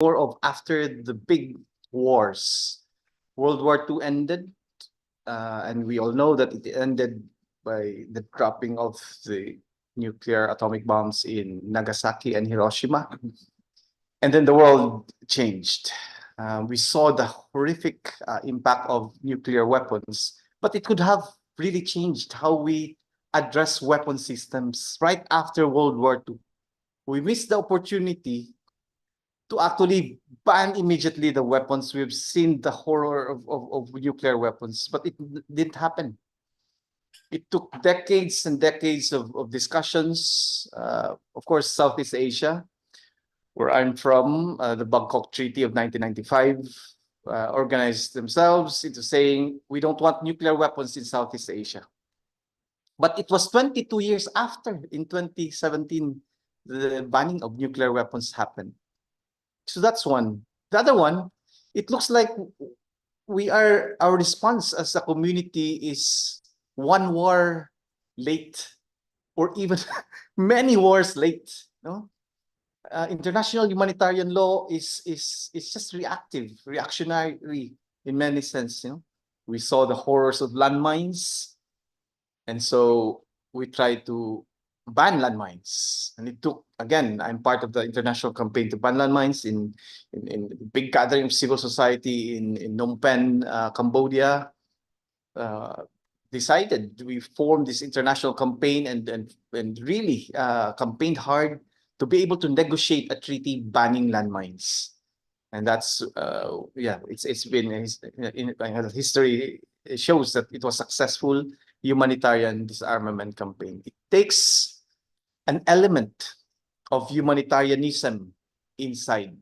more of after the big wars. World War II ended, and we all know that it ended by the dropping of the nuclear atomic bombs in Nagasaki and Hiroshima. And then the world changed. We saw the horrific impact of nuclear weapons, but it could have really changed how we address weapon systems right after World War II. We missed the opportunity to actually ban immediately the weapons. We've seen the horror of nuclear weapons, but it didn't happen. It took decades and decades of discussions. Of course, Southeast Asia, where I'm from, the Bangkok Treaty of 1995 organized themselves into saying we don't want nuclear weapons in Southeast Asia. But it was 22 years after, in 2017, the banning of nuclear weapons happened. So that's one. The other one, it looks like our response as a community is one war late, or even many wars late. No? International humanitarian law is just reactionary in many sense. We saw the horrors of landmines, and so we tried to ban landmines. And it took, again, I'm part of the international campaign to ban landmines in big gathering of civil society in Phnom Penh, Cambodia. Decided we formed this international campaign and really campaigned hard to be able to negotiate a treaty banning landmines. And that's it's been in history. It shows that it was successful humanitarian disarmament campaign. It takes an element of humanitarianism inside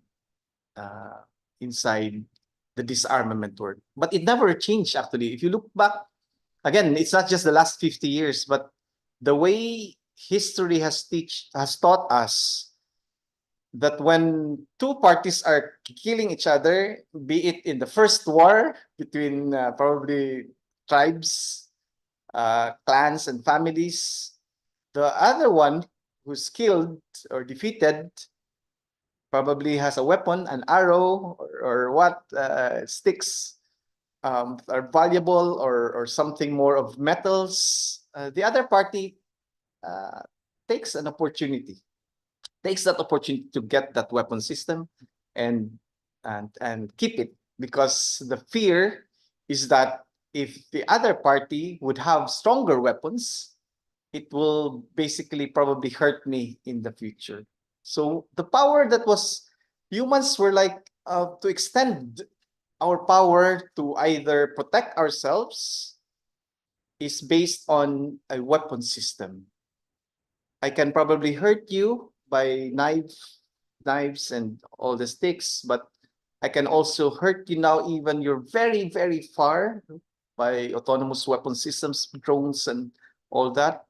the disarmament work, but it never changed. Actually, if you look back, again, it's not just the last 50 years, but the way history has taught us that when two parties are killing each other, be it in the first war between probably tribes, clans, and families, the other one who's killed or defeated probably has a weapon, an arrow, or what sticks are valuable, or something more of metals. The other party takes that opportunity to get that weapon system and keep it, because the fear is that if the other party would have stronger weapons, it will basically probably hurt me in the future. So the power that was humans were like to extend our power to either protect ourselves is based on a weapon system. I can probably hurt you by knives and all the sticks, but I can also hurt you now even you're very, very far by autonomous weapon systems, drones, and all that.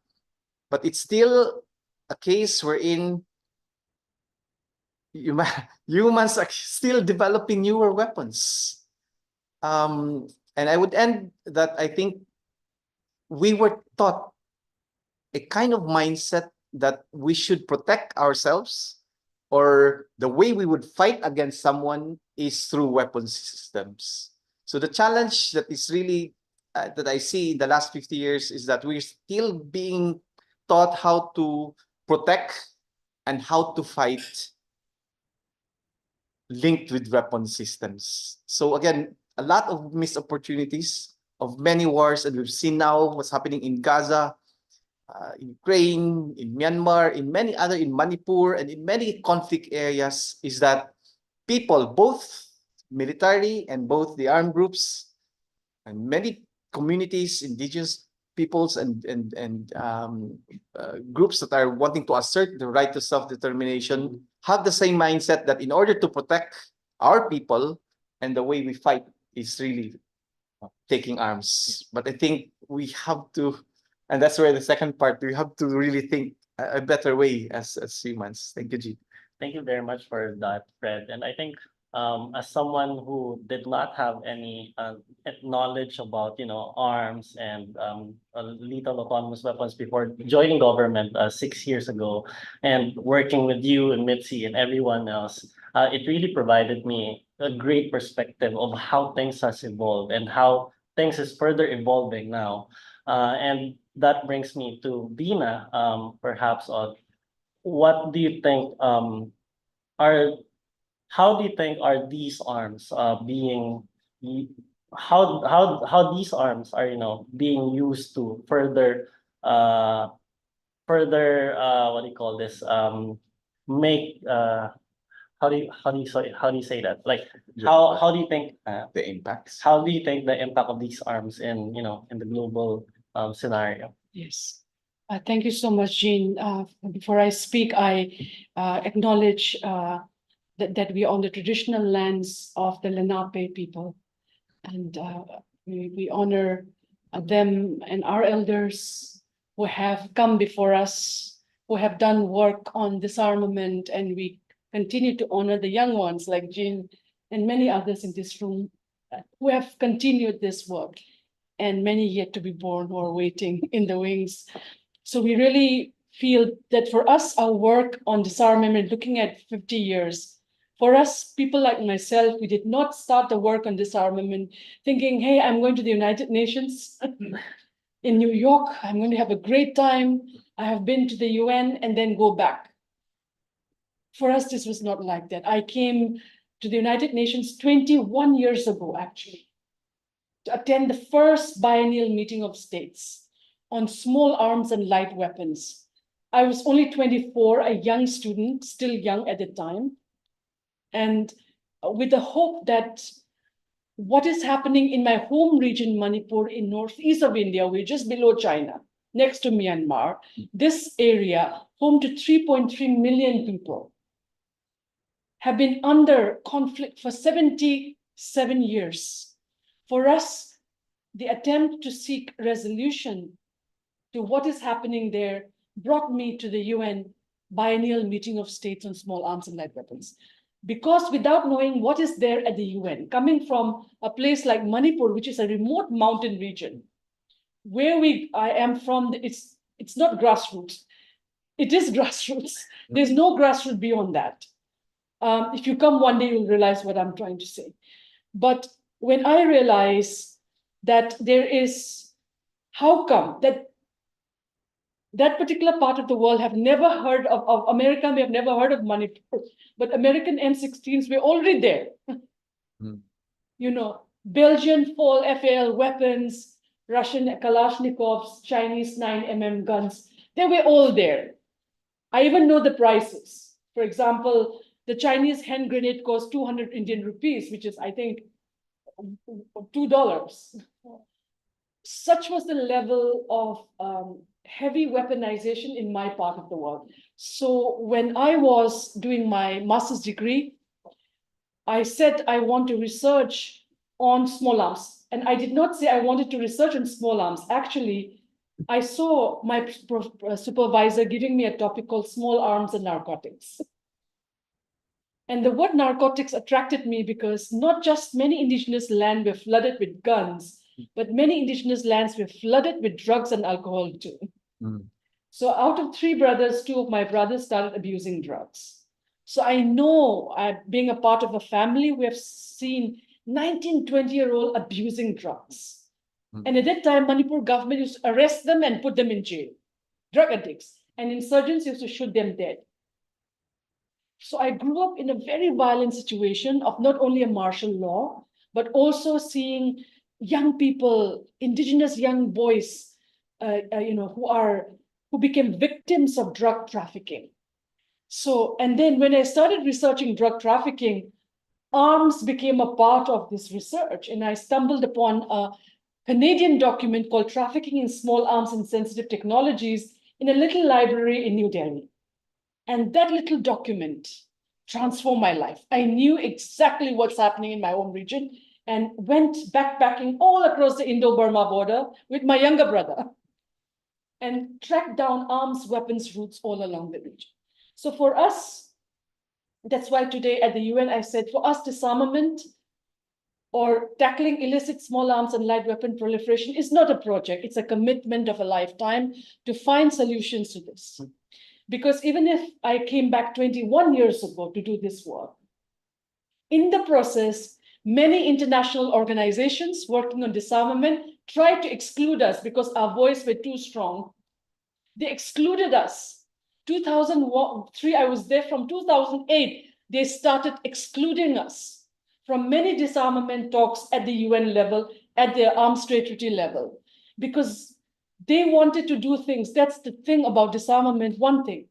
But it's still a case wherein humans are still developing newer weapons. And I would end that I think we were taught a kind of mindset that we should protect ourselves, or the way we would fight against someone is through weapon systems. So the challenge that is really that I see in the last 50 years is that we're still being taught how to protect and how to fight linked with weapon systems. So again, a lot of missed opportunities of many wars, and we've seen now what's happening in Gaza, in Ukraine, in Myanmar, in Manipur, and in many conflict areas, is that people, both military and both the armed groups, and many communities, indigenous peoples, and groups that are wanting to assert the right to self-determination, have the same mindset that in order to protect our people, and the way we fight is really taking arms. But I think we have to, and that's where the second part, we have to really think a better way as humans. Thank you, G. Thank you very much for that, Fred. And I think as someone who did not have any knowledge about, arms and lethal autonomous weapons before joining government 6 years ago, and working with you and Mitzi and everyone else, it really provided me a great perspective of how things has evolved and how things is further evolving now. And that brings me to Bina, perhaps on what do you think are how do you think are these arms being y- how these arms are being used to further what do you call this make how do you say that, like how do you think The impacts. how do you think the impact of these arms in in the global scenario? Yes. Thank you so much, Jean. Before I speak, I acknowledge that we are on the traditional lands of the Lenape people. And we honor them and our elders who have come before us, who have done work on disarmament, and we continue to honor the young ones like Jean and many others in this room who have continued this work, and many yet to be born who are waiting in the wings. So we really feel that for us, our work on disarmament, looking at 50 years, for us, people like myself, we did not start the work on disarmament thinking, hey, I'm going to the United Nations in New York. I'm going to have a great time. I have been to the UN and then go back. For us, this was not like that. I came to the United Nations 21 years ago, actually, to attend the first biennial meeting of states on small arms and light weapons. I was only 24, a young student, still young at the time. And with the hope that what is happening in my home region, Manipur, in northeast of India, we're just below China, next to Myanmar, this area, home to 3.3 million people, have been under conflict for 77 years. For us, the attempt to seek resolution to what is happening there brought me to the UN biennial meeting of states on small arms and light weapons. Because without knowing what is there at the UN, coming from a place like Manipur, which is a remote mountain region, where I am from, it's not grassroots. It is grassroots. There's no grassroots beyond that. If you come one day, you'll realize what I'm trying to say. But when I realize that there is, how come that particular part of the world have never heard of America, may have never heard of Manipur, but American M16s were already there. You know, Belgian Fall FAL weapons, Russian Kalashnikovs, Chinese 9mm guns, they were all there. I even know the prices. For example, the Chinese hand grenade cost 200 Indian rupees, which is, I think, $2. Such was the level of heavy weaponization in my part of the world. So when I was doing my master's degree, I said I want to research on small arms. And I did not say I wanted to research on small arms. Actually, I saw my supervisor giving me a topic called small arms and narcotics. And the word narcotics attracted me because not just many indigenous lands were flooded with guns, but many indigenous lands were flooded with drugs and alcohol too. So out of 3 brothers, 2 of my brothers started abusing drugs. So I know, being a part of a family, we have seen 19, 20-year-old abusing drugs. And at that time, Manipur government used to arrest them and put them in jail, drug addicts, and insurgents used to shoot them dead. So I grew up in a very violent situation of not only a martial law, but also seeing young people, indigenous young boys, who became victims of drug trafficking. So, and then when I started researching drug trafficking, arms became a part of this research. And I stumbled upon a Canadian document called Trafficking in Small Arms and Sensitive Technologies in a little library in New Delhi. And that little document transformed my life. I knew exactly what's happening in my home region and went backpacking all across the Indo-Burma border with my younger brother and tracked down arms, weapons routes all along the region. So for us, that's why today at the UN, I said, for us, disarmament or tackling illicit small arms and light weapon proliferation is not a project. It's a commitment of a lifetime to find solutions to this. Because even if I came back 21 years ago to do this work, In the process, many international organizations working on disarmament tried to exclude us because our voice were too strong. They excluded us. 2003, I was there from 2008. They started excluding us from many disarmament talks at the UN level, at the arms trade treaty level, because they wanted to do things. That's the thing about disarmament. One thing,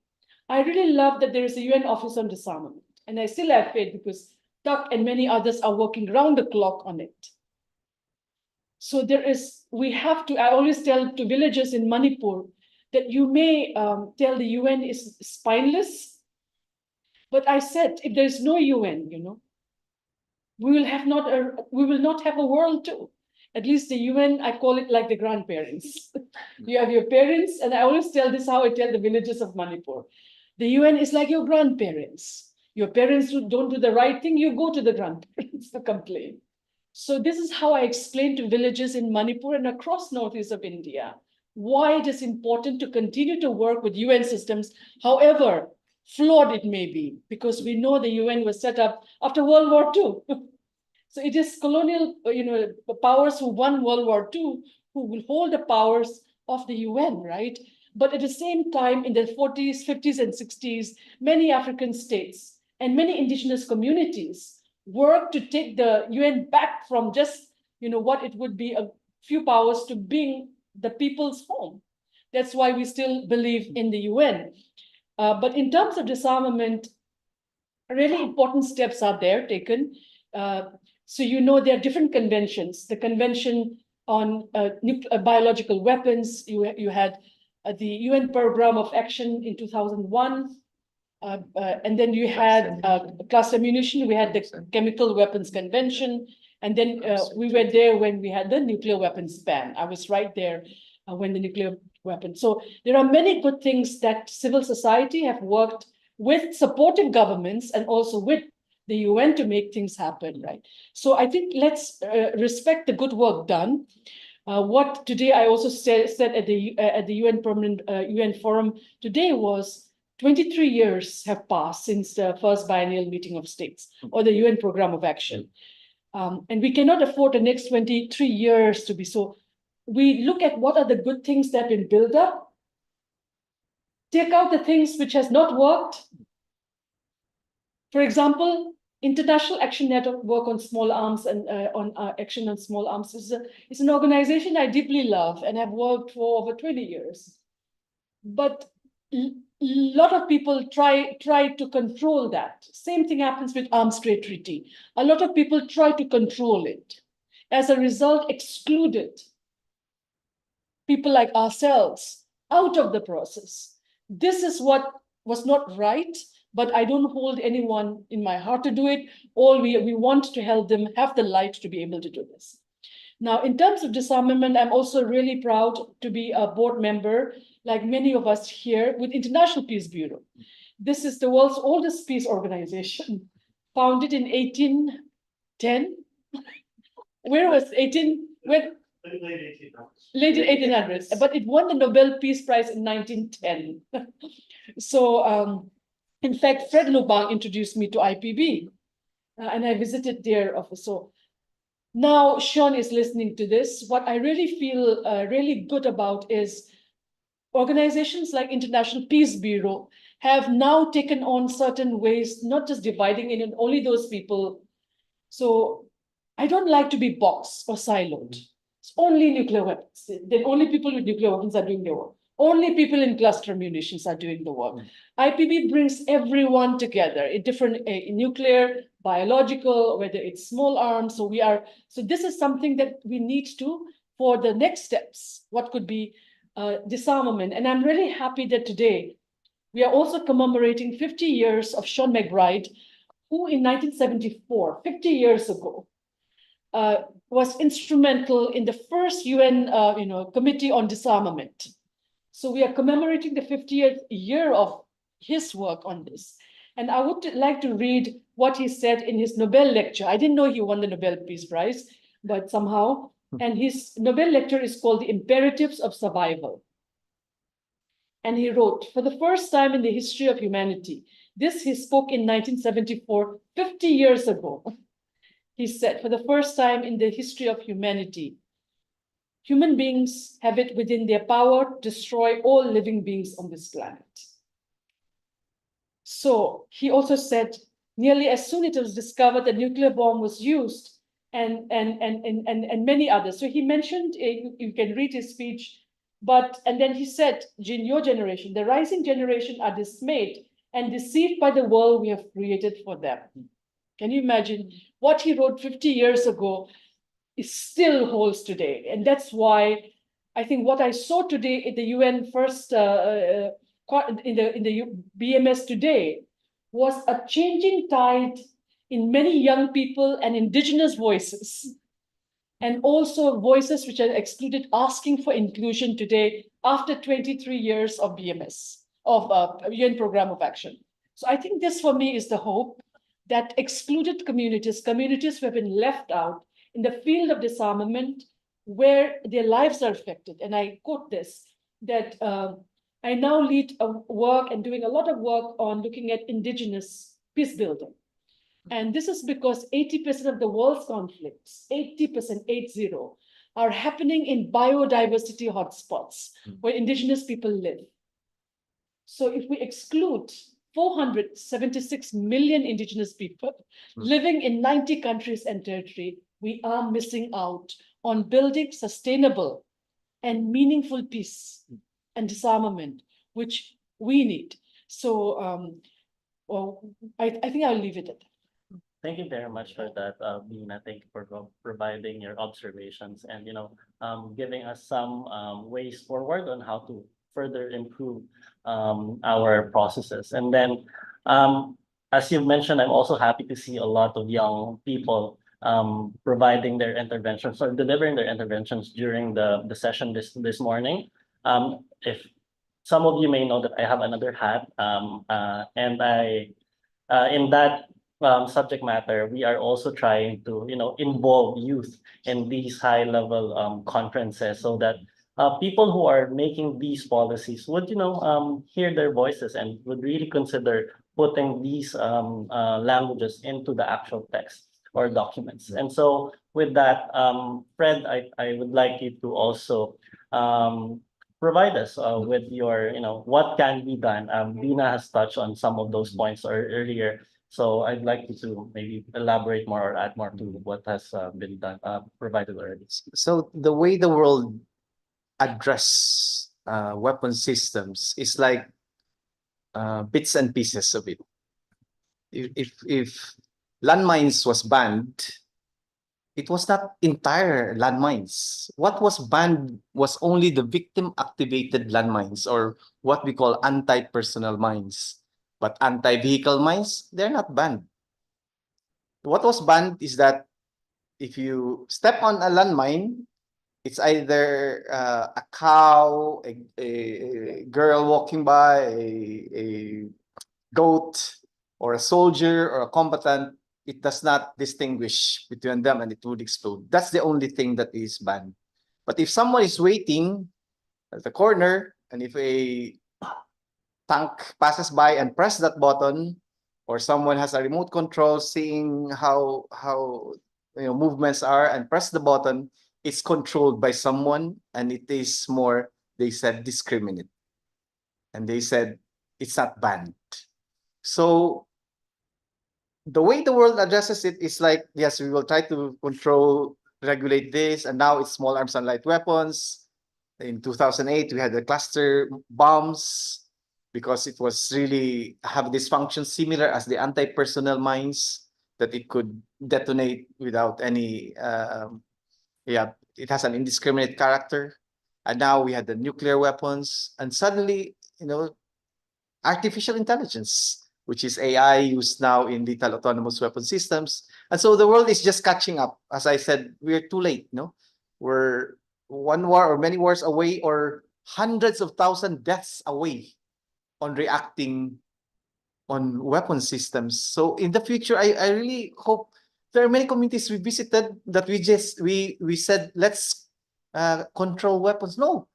I really love that there is a UN Office on Disarmament, and I still have faith because Tuck and many others are working round the clock on it. So we have to, I always tell to villagers in Manipur that you may tell the UN is spineless, but I said, if there's no UN, we will not have a world too. At least the UN, I call it like the grandparents. You have your parents, and I always tell this how I tell the villagers of Manipur. The UN is like your grandparents. Your parents who don't do the right thing, you go to the grandparents to complain. So this is how I explain to villagers in Manipur and across northeast of India why it is important to continue to work with UN systems, however flawed it may be, because we know the UN was set up after World War II. So it is colonial, powers who won World War II who will hold the powers of the UN, right? But at the same time, in the 40s, 50s, and 60s, many African states and many indigenous communities worked to take the UN back from just, what it would be a few powers to being the people's home. That's why we still believe in the UN. But in terms of disarmament, really important steps are there taken. So there are different conventions. The Convention on Biological Weapons, you had the UN Program of Action in 2001, and then you had cluster munition, we had the Chemical Weapons Convention, and then we were there when we had the nuclear weapons ban. I was right there when the nuclear weapons. So there are many good things that civil society have worked with supporting governments and also with the UN to make things happen, right? So I think let's respect the good work done. What today I also said at the UN Permanent UN Forum today was 23 years have passed since the first biennial meeting of states or the UN Program of Action. And we cannot afford the next 23 years to be so. We look at what are the good things that have been built up, take out the things which has not worked. For example, International Action Network work on small arms and on action on small arms is an organization I deeply love and have worked for over 20 years. But a lot of people try to control that. Same thing happens with arms trade treaty. A lot of people try to control it. As a result, excluded people like ourselves out of the process. This is what was not right, but I don't hold anyone in my heart to do it. All we want to help them have the light to be able to do this. Now, in terms of disarmament, I'm also really proud to be a board member, like many of us here, with International Peace Bureau. This is the world's oldest peace organization, founded in 1810. Where was 18? When? Late 1800s, but it won the Nobel Peace Prize in 1910. So, in fact, Fred Lubang introduced me to IPB, and I visited their office. So now Seán is listening to this. What I really feel really good about is organizations like International Peace Bureau have now taken on certain ways, not just dividing in only those people. So I don't like to be boxed or siloed. It's only nuclear weapons. Then only people with nuclear weapons are doing their work. Only people in cluster munitions are doing the work. IPB brings everyone together in different nuclear, biological, whether it's small arms. So this is something that we need to, for the next steps, what could be disarmament. And I'm really happy that today we are also commemorating 50 years of Seán MacBride, who in 1974, 50 years ago, was instrumental in the first UN Committee on Disarmament. So we are commemorating the 50th year of his work on this. And I would like to read what he said in his Nobel lecture. I didn't know he won the Nobel Peace Prize, but somehow. And his Nobel lecture is called The Imperatives of Survival. And he wrote, for the first time in the history of humanity, This he spoke in 1974, 50 years ago. He said, for the first time in the history of humanity, human beings have it within their power to destroy all living beings on this planet. So he also said, nearly as soon as it was discovered that nuclear bomb was used, and many others. So he mentioned, you can read his speech, and then he said, Jin, your generation, the rising generation are dismayed and deceived by the world we have created for them. Can you imagine what he wrote 50 years ago is still holds today? And that's why I think what I saw today at the UN first in the BMS today was a changing tide in many young people and indigenous voices, and also voices which are excluded asking for inclusion today after 23 years of BMS, of UN Program of Action. So I think this for me is the hope that excluded communities who have been left out in the field of disarmament, where their lives are affected. And I quote this, that I now lead a work and doing a lot of work on looking at indigenous peace building. And this is because 80% of the world's conflicts, 80%, 80, are happening in biodiversity hotspots where indigenous people live. So if we exclude 476 million indigenous people living in 90 countries and territory, we are missing out on building sustainable and meaningful peace and disarmament, which we need. So I think I'll leave it at that. Thank you very much for that, Bina. Thank you for providing your observations and giving us some ways forward on how to further improve our processes. And then, as you mentioned, I'm also happy to see a lot of young people providing their interventions or delivering their interventions during the session this morning. If some of you may know that I have another hat, and I in that subject matter, we are also trying to involve youth in these high-level conferences so that people who are making these policies would hear their voices and would really consider putting these languages into the actual text or documents. And so with that, Fred, I would like you to also provide us with your, what can be done. Dina has touched on some of those points earlier. So I'd like you to maybe elaborate more or add more to what has been done, provided already. So the way the world address weapon systems is like bits and pieces of it. If landmines was banned, it was not entire landmines. What was banned was only the victim-activated landmines, or what we call anti-personnel mines. But anti-vehicle mines, they're not banned. What was banned is that if you step on a landmine, it's either a cow, a girl walking by, a goat, or a soldier, or a combatant. It does not distinguish between them and it would explode. That's the only thing that is banned. But if someone is waiting at the corner, and if a tank passes by and press that button, or someone has a remote control seeing how movements are and press the button, it's controlled by someone, and it is more, they said, discriminate. And they said it's not banned. So the way the world addresses it is like, yes, we will try to control, regulate this, and now it's small arms and light weapons. In 2008, we had the cluster bombs because it was really have this function similar as the anti-personnel mines, that it could detonate without any, it has an indiscriminate character. And now we had the nuclear weapons, and suddenly, artificial intelligence, which is AI used now in lethal autonomous weapon systems. And so the world is just catching up. As I said, we're too late, We're one war or many wars away, or hundreds of thousand deaths away on reacting on weapon systems. So in the future, I really hope there are many communities we visited that we said, let's control weapons. No,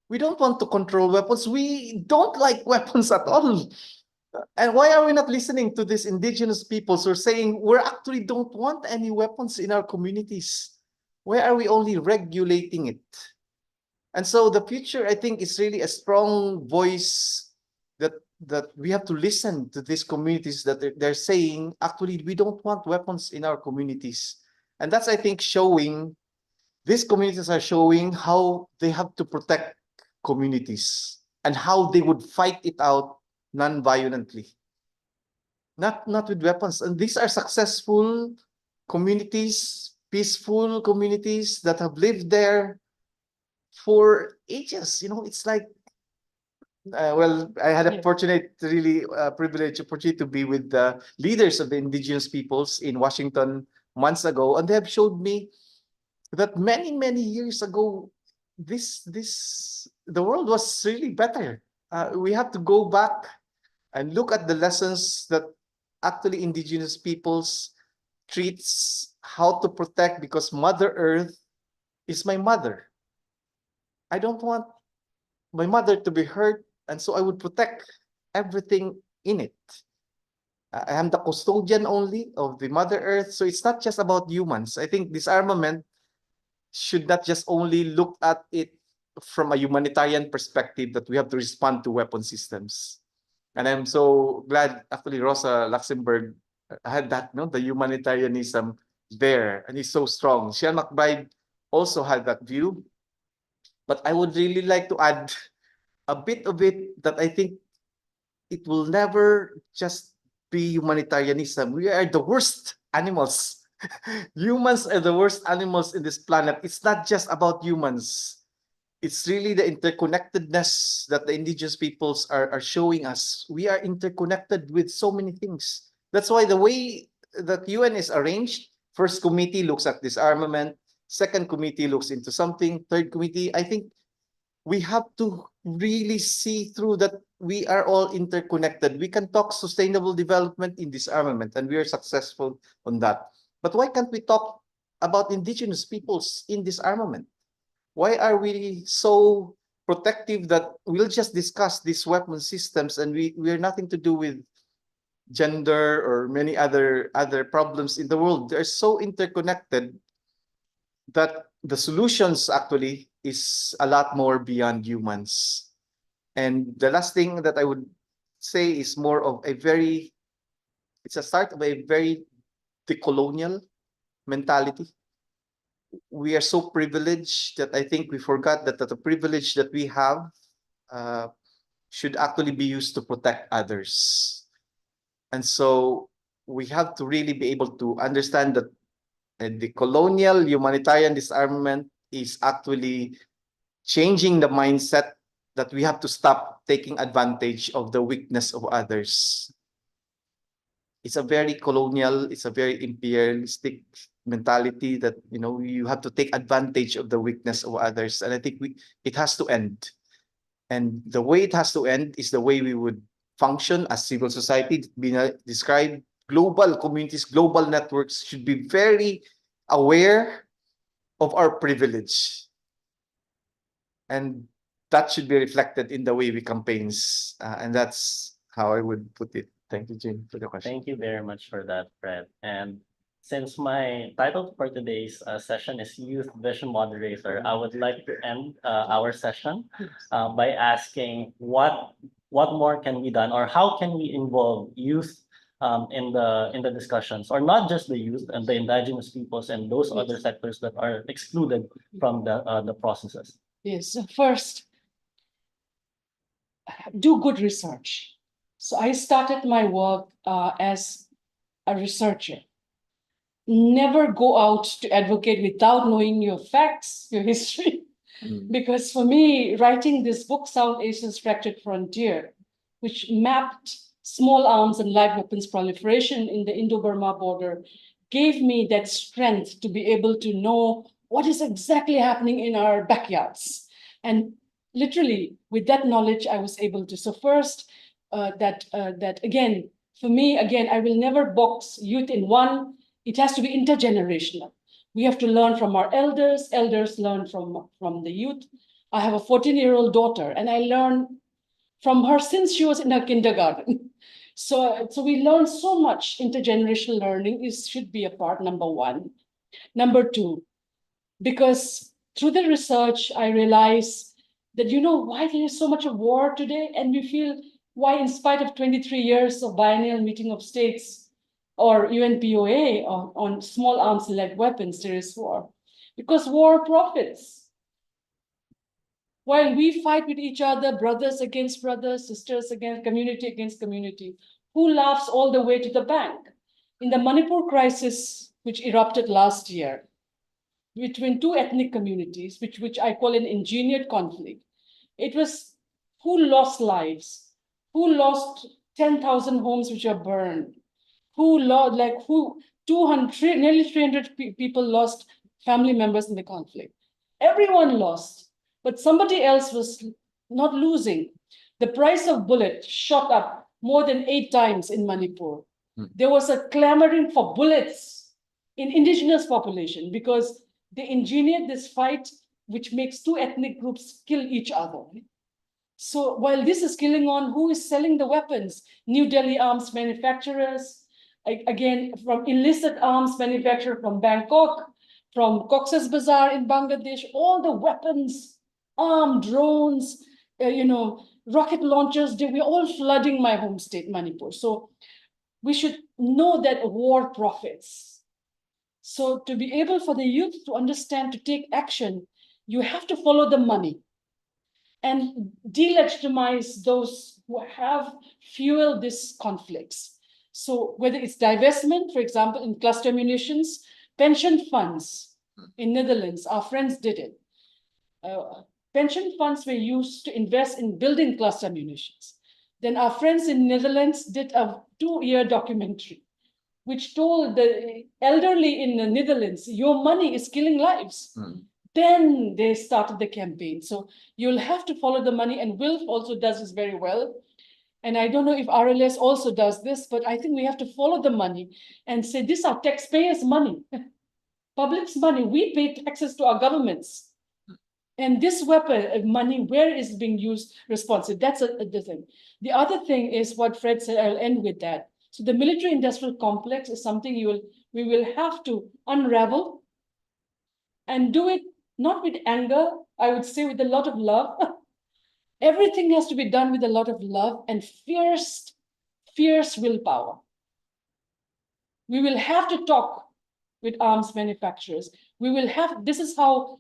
we don't want to control weapons. We don't like weapons at all. And why are we not listening to these indigenous peoples who are saying we actually don't want any weapons in our communities? Why are we only regulating it? And so the future, I think, is really a strong voice that we have to listen to these communities that they're saying, actually, we don't want weapons in our communities. And that's, I think, showing, these communities are showing how they have to protect communities and how they would fight it out non-violently. Not with weapons. And these are successful communities, peaceful communities that have lived there for ages. It's like, well, I had a Yeah. fortunate, really privileged opportunity to be with the leaders of the indigenous peoples in Washington months ago, and they have showed me that many, many years ago, the world was really better. We have to go back and look at the lessons that actually indigenous peoples treats how to protect, because Mother Earth is my mother. I don't want my mother to be hurt, and so I would protect everything in it. I am the custodian only of the Mother Earth, so it's not just about humans. I think disarmament should not just only look at it from a humanitarian perspective, that we have to respond to weapon systems. And I'm so glad, actually, Rosa Luxemburg had that, the humanitarianism there, and he's so strong. Seán MacBride also had that view. But I would really like to add a bit of it, that I think it will never just be humanitarianism. We are the worst animals. Humans are the worst animals in this planet. It's not just about humans. It's really the interconnectedness that the indigenous peoples are showing us. We are interconnected with so many things. That's why the way that UN is arranged, first committee looks at disarmament, second committee looks into something, third committee, I think we have to really see through that we are all interconnected. We can talk sustainable development in disarmament, and we are successful on that. But why can't we talk about indigenous peoples in disarmament? Why are we so protective that we'll just discuss these weapon systems, and we are nothing to do with gender or many other problems in the world? They're so interconnected that the solutions actually is a lot more beyond humans. And the last thing that I would say is more of it's a start of a very decolonial mentality. We are so privileged that I think we forgot that the privilege that we have should actually be used to protect others. And so we have to really be able to understand that the colonial humanitarian disarmament is actually changing the mindset that we have to stop taking advantage of the weakness of others. It's a very colonial, it's a very imperialistic mentality that you have to take advantage of the weakness of others, and I think it has to end. And the way it has to end is the way we would function as civil society. Being described, global communities, global networks should be very aware of our privilege, and that should be reflected in the way we campaigns, and that's how I would put it. Thank you, Jim, for the question. Thank you very much for that, Fred. And since my title for today's session is Youth Vision Moderator, I would like to end our session by asking what more can be done, or how can we involve youth in the discussions, or not just the youth and the indigenous peoples and those other sectors that are excluded from the processes. Yes, so first, do good research. So I started my work as a researcher. Never go out to advocate without knowing your facts, your history. Because for me, writing this book, South Asia's Fractured Frontier, which mapped small arms and live weapons proliferation in the Indo-Burma border, gave me that strength to be able to know what is exactly happening in our backyards. And literally, with that knowledge, I was able to. So first, that again, for me, again, I will never box youth in one. It has to be intergenerational. We have to learn from our elders. Elders learn from the youth. I have a 14-year-old daughter, and I learned from her since she was in her kindergarten. So we learn so much. Intergenerational learning should be a part, number one. Number two, because through the research, I realize that, why there is so much of war today, and we feel why, in spite of 23 years of biennial meeting of states or UNPOA on small arms like weapons, there is war. Because war profits. While we fight with each other, brothers against brothers, sisters against community, who laughs all the way to the bank? In the Manipur crisis, which erupted last year, between two ethnic communities, which I call an engineered conflict, it was who lost lives, who lost 10,000 homes which are burned, who lost, like who 200, nearly 300 people lost family members in the conflict. Everyone lost, but somebody else was not losing. The price of bullet shot up more than 8 times in Manipur. There was a clamoring for bullets in indigenous population because they engineered this fight which makes two ethnic groups kill each other. So while this is killing on, who is selling the weapons? New Delhi arms manufacturers, again, from illicit arms manufacturer from Bangkok, from Cox's Bazar in Bangladesh, all the weapons, armed drones, rocket launchers, they were all flooding my home state, Manipur. So we should know that war profits. So to be able for the youth to understand, to take action, you have to follow the money and delegitimize those who have fueled these conflicts. So whether it's divestment, for example, in cluster munitions, pension funds in Netherlands, our friends did it. Pension funds were used to invest in building cluster munitions. Then our friends in Netherlands did a 2-year documentary which told the elderly in the Netherlands, your money is killing lives. Then they started the campaign. So you'll have to follow the money, and Wilf also does this very well. And I don't know if RLS also does this, but I think we have to follow the money and say, this is our taxpayers' money, public's money. We pay taxes to our governments. And this weapon, money, where is it being used responsibly? That's the thing. The other thing is what Fred said, I'll end with that. So the military-industrial complex is something we will have to unravel and do it not with anger, I would say with a lot of love. Everything has to be done with a lot of love and fierce willpower. We will have to talk with arms manufacturers. This is how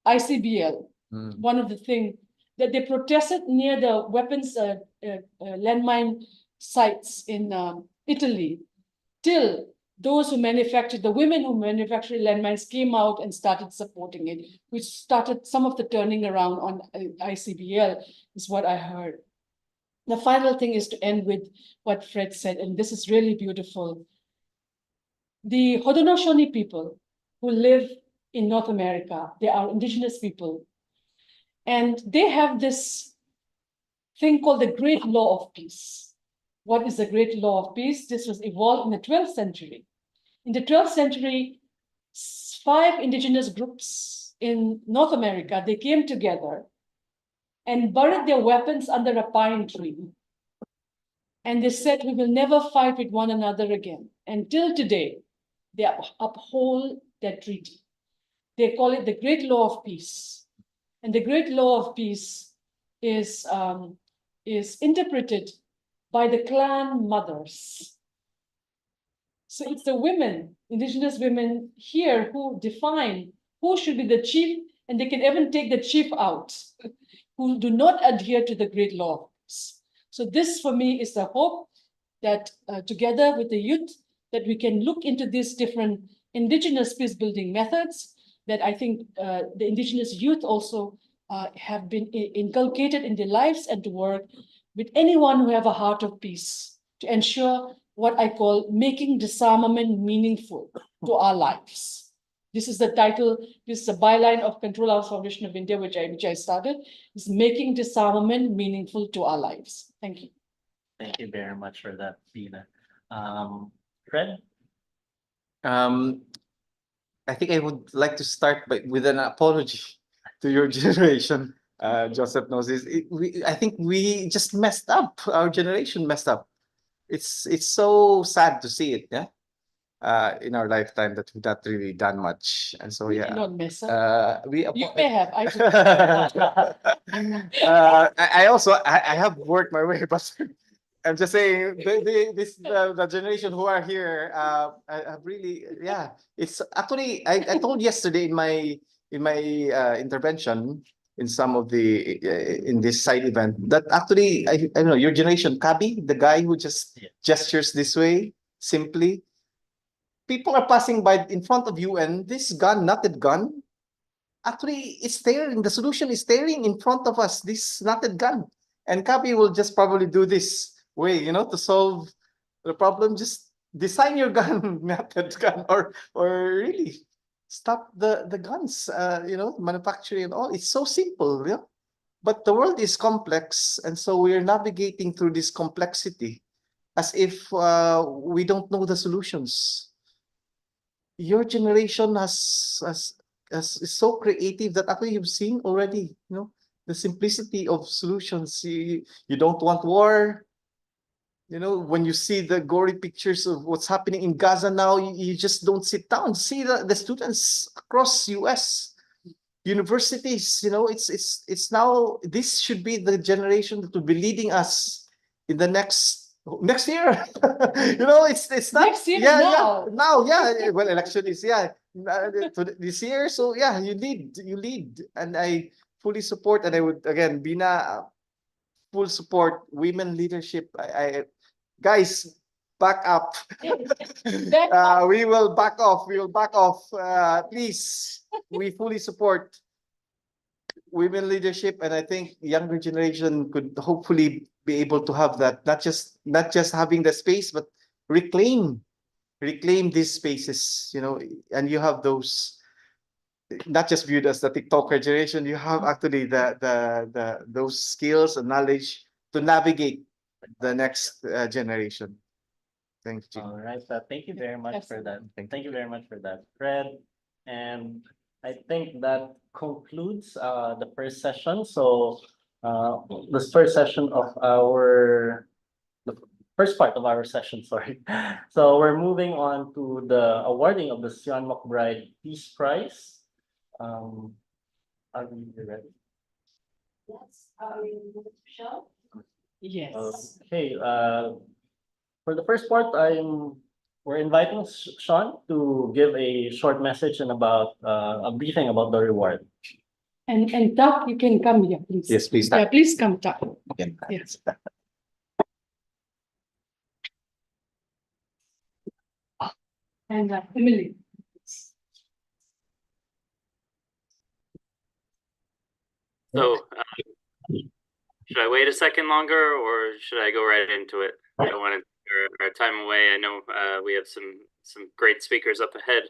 ICBL, one of the things that they protested near the weapons landmine sites in Italy, till those who manufactured, the women who manufactured landmines came out and started supporting it, which started some of the turning around on ICBL, is what I heard. The final thing is to end with what Fred said, and this is really beautiful. The Haudenosaunee people who live in North America, they are indigenous people, and they have this thing called the Great Law of Peace. What is the Great Law of Peace? This was evolved in the 12th century. In the 12th century, 5 indigenous groups in North America, they came together and buried their weapons under a pine tree. And they said, we will never fight with one another again. Until today, they uphold that treaty. They call it the Great Law of Peace. And the Great Law of Peace is interpreted by the clan mothers. So it's the women, indigenous women here, who define who should be the chief, and they can even take the chief out, who do not adhere to the Great Law of Peace. So this, for me, is the hope that together with the youth, that we can look into these different indigenous peace-building methods that I think the indigenous youth also have been inculcated in their lives, and to work with anyone who have a heart of peace to ensure what I call making disarmament meaningful to our lives. This is the title, this is a byline of Control Arms Foundation of India, which I started, is making disarmament meaningful to our lives. Thank you. Thank you very much for that, Bina. Fred? I think I would like to start with an apology to your generation. Joseph knows this. I think we just messed up. Our generation messed up. it's so sad to see it, yeah. In our lifetime that we've not really done much, and so We yeah. cannot miss it. We You may have, I I also I have worked my way, but I'm just saying the generation who are here I have really, yeah, it's actually I told yesterday in my intervention in some of the in this side event that actually I don't know your generation, Kabi, the guy who just gestures this way simply. People are passing by in front of you, and this gun, knotted gun, actually is staring. The solution is staring in front of us. This knotted gun, and Kabi will just probably do this way, you know, to solve the problem. Just design your gun, knotted gun, or really stop the guns. You know, manufacturing and all. It's so simple, yeah. But the world is complex, and so we are navigating through this complexity as if we don't know the solutions. Your generation has is so creative that actually you've seen already, you know, the simplicity of solutions. You don't want war. You know, when you see the gory pictures of what's happening in Gaza now, you just don't sit down. See the students across US universities, you know, it's now this should be the generation that will be leading us in the next year. You know, it's not Next year, now, yeah. Well, election is this year, so yeah, you lead, and I fully support, and I would again, Bina, full support women leadership. I guys, back up. We will back off. We will back off. Please, we fully support women leadership, and I think younger generation could hopefully be able to have that. Not just having the space, but reclaim these spaces. You know, and you have those. Not just viewed as the TikToker generation, you have actually the those skills and knowledge to navigate the next generation. Thank you. All right, thank you very much for that. Thank you very much for that, Fred. And I think that concludes the first session. So this first session of the first part of our session, sorry. So we're moving on to the awarding of the Seán MacBride Peace Prize. Are we ready? Yes. Yes. Okay, for the first part, we're inviting Seán to give a short message and about a briefing about the reward. And Doc, you can come here, please. Yes, please. Yeah, please come, Doc. Okay. Yes. And Emily. So, should I wait a second longer, or should I go right into it? I don't want to take our time away. I know we have some great speakers up ahead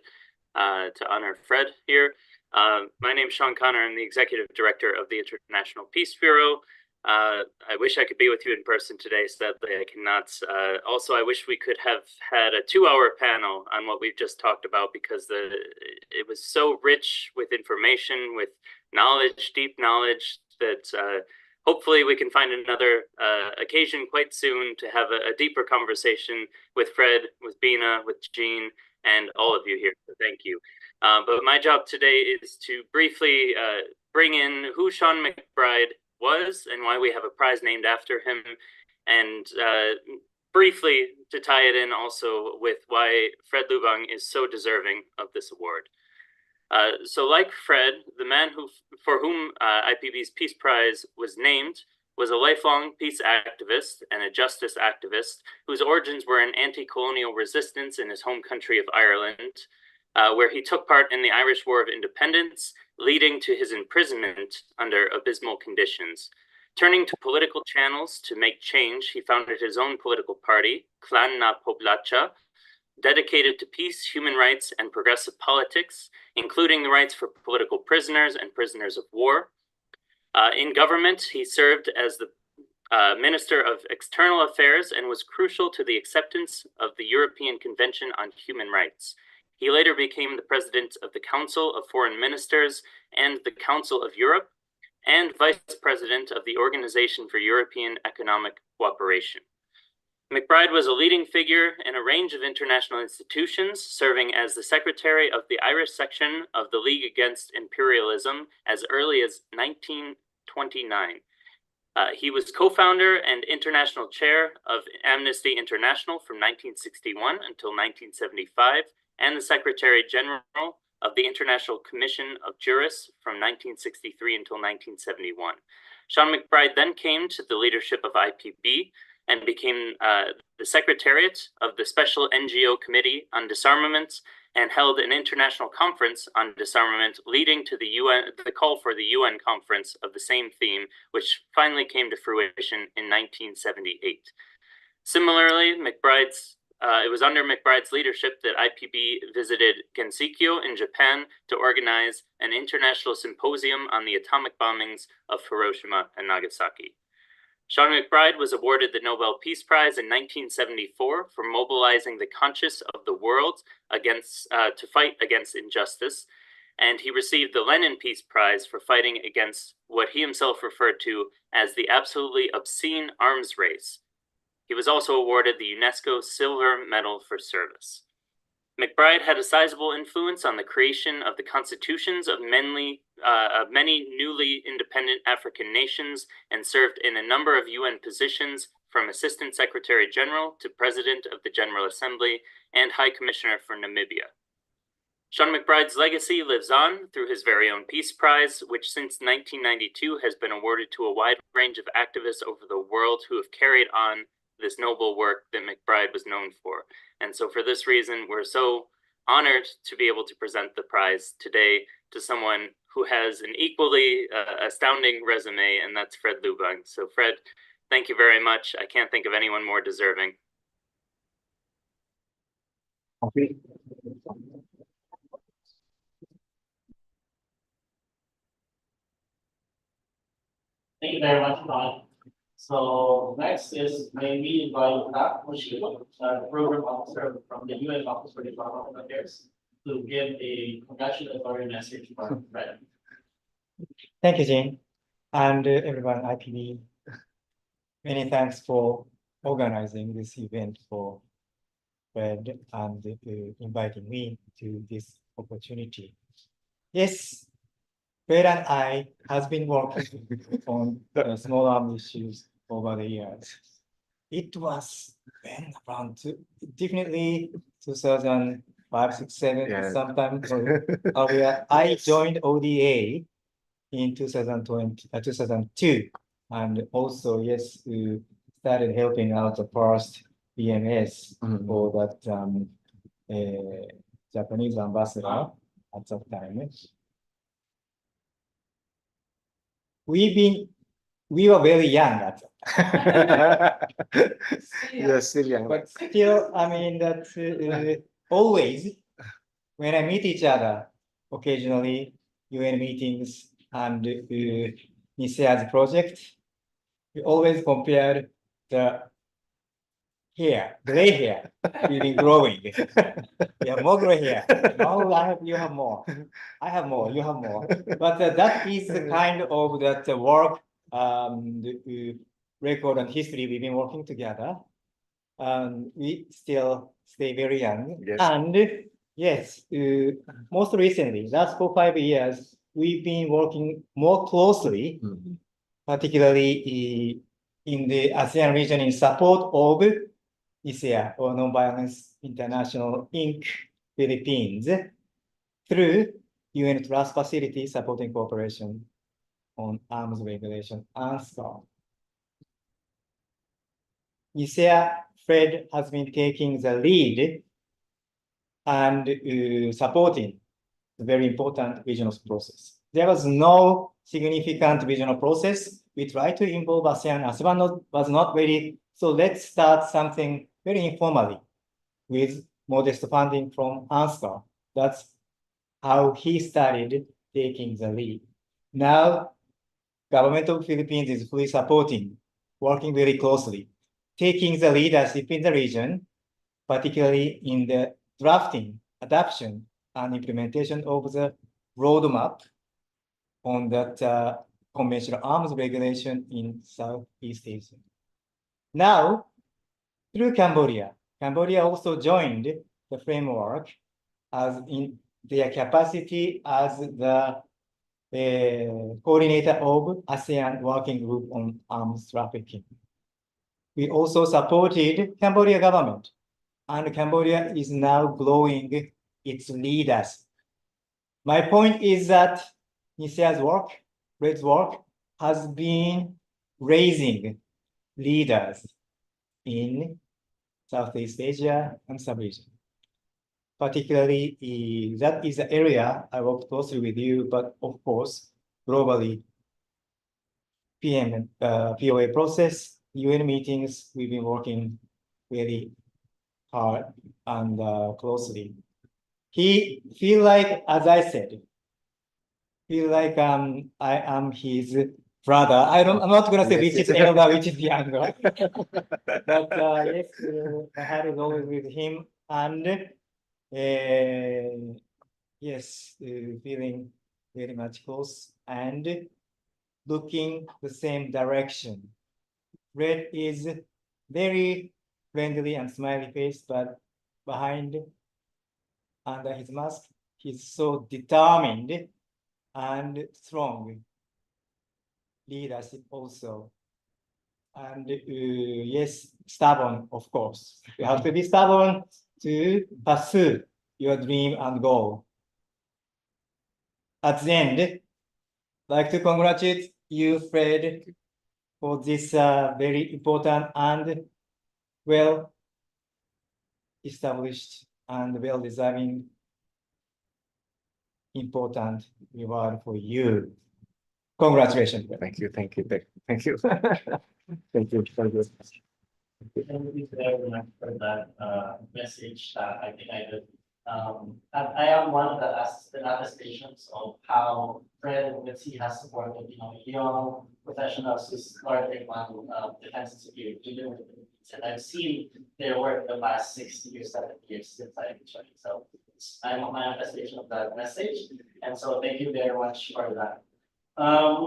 to honor Fred here. My name is Seán Connor. I'm the Executive Director of the International Peace Bureau. I wish I could be with you in person today. Sadly, I cannot. Also, I wish we could have had a 2-hour panel on what we've just talked about, because it was so rich with information, with knowledge, deep knowledge, that hopefully we can find another occasion quite soon to have a deeper conversation with Fred, with Bina, with Jean, and all of you here. So thank you. But my job today is to briefly bring in who Seán MacBride was and why we have a prize named after him, and briefly to tie it in also with why Fred Lubang is so deserving of this award. So like Fred, the man for whom IPB's Peace Prize was named was a lifelong peace activist and a justice activist whose origins were in anti-colonial resistance in his home country of Ireland, where he took part in the Irish War of Independence, leading to his imprisonment under abysmal conditions. Turning to political channels to make change, he founded his own political party, Clan na Poblacha, dedicated to peace, human rights, and progressive politics, including the rights for political prisoners and prisoners of war. In government, he served as the Minister of External Affairs and was crucial to the acceptance of the European Convention on Human Rights. He later became the president of the Council of Foreign Ministers and the Council of Europe, and vice president of the Organization for European Economic Cooperation. MacBride was a leading figure in a range of international institutions, serving as the secretary of the Irish section of the League Against Imperialism as early as 1929. He was co-founder and international chair of Amnesty International from 1961 until 1975, and the Secretary General of the International Commission of Jurists from 1963 until 1971. Seán MacBride then came to the leadership of IPB and became the Secretariat of the Special NGO Committee on Disarmament and held an international conference on disarmament, leading to the call for the UN conference of the same theme, which finally came to fruition in 1978. Similarly, it was under MacBride's leadership that IPB visited Gensikyo in Japan to organize an international symposium on the atomic bombings of Hiroshima and Nagasaki. Seán MacBride was awarded the Nobel Peace Prize in 1974 for mobilizing the conscience of the world to fight against injustice, and he received the Lenin Peace Prize for fighting against what he himself referred to as the absolutely obscene arms race. He was also awarded the UNESCO Silver Medal for Service. MacBride had a sizable influence on the creation of the constitutions of many newly independent African nations and served in a number of UN positions, from Assistant Secretary General to President of the General Assembly and High Commissioner for Namibia. Seán MacBride's legacy lives on through his very own Peace Prize, which since 1992 has been awarded to a wide range of activists over the world who have carried on this noble work that MacBride was known for. And so for this reason, we're so honored to be able to present the prize today to someone who has an equally astounding resume, and that's Fred Lubang. So Fred, thank you very much. I can't think of anyone more deserving. Okay. Thank you very much, Ron. So next is maybe invite Tak Mushiro, Program Officer from the UN Office for Development Affairs, to give a congratulatory message for Fred. Thank you, Jane, and everyone, IPB. Many thanks for organizing this event for Fred and inviting me to this opportunity. Yes, Fred and I has been working on small arms issues over the years. It was when around definitely 2005, 6, 7, Yeah. sometime earlier. I joined ODA in 2002, and also yes, we started helping out the first BMS for that Japanese ambassador at that time. We were very young at that time. Yes, still young. But still, I mean that always when I meet each other, occasionally UN meetings and NISEA's project, we always compare the hair, gray hair, really growing. You have more gray hair. Oh, you have more. I have more. You have more. But that is the kind of that work, the record and history we've been working together. We still stay very young. Yes. And yes, most recently, last 4 or 5 years, we've been working more closely, particularly in the ASEAN region in support of ISEA, or Nonviolence International Inc. Philippines, through UN Trust Facility supporting cooperation on arms regulation and so on. ISEA, Fred has been taking the lead and supporting the very important regional process. There was no significant regional process. We tried to involve ASEAN. ASEAN was not ready. So let's start something very informally with modest funding from ANSCAR. That's how he started taking the lead. Now, government of Philippines is fully supporting, working very closely, taking the leadership in the region, particularly in the drafting, adoption, and implementation of the roadmap on that conventional arms regulation in Southeast Asia. Now, through Cambodia. Cambodia also joined the framework as in their capacity as the coordinator of ASEAN Working Group on Arms Trafficking. We also supported Cambodia government, and Cambodia is now growing its leaders. My point is that Nisia's work, Red's work, has been raising leaders in Southeast Asia and sub-region. Particularly, that is the area I worked closely with you, but of course, globally, POA process, UN meetings, we've been working very hard and closely. He feel like, as I said, feel like I am his brother. I'm not gonna say which is elder, which is younger. But yes, I had it always with him, and yes, feeling very much close and looking the same direction. Red is very friendly and smiley face, but behind, under his mask, he's so determined and strong. Leadership also. And yes, stubborn, of course. You have to be stubborn to pursue your dream and goal. At the end, I'd like to congratulate you, Fred, for this very important and well established and well deserving important reward for you. Congratulations. Thank you, thank you, thank you. Thank you. Thank you very much for that message. I think I did. I am one of the attestations of how Fred Witsi has supported, young professionals who starting on defense and security within the Philippines. And I've seen their work the past 6 years, 7 years since I've joined. So I'm a manifestation of that message. And so thank you very much for that.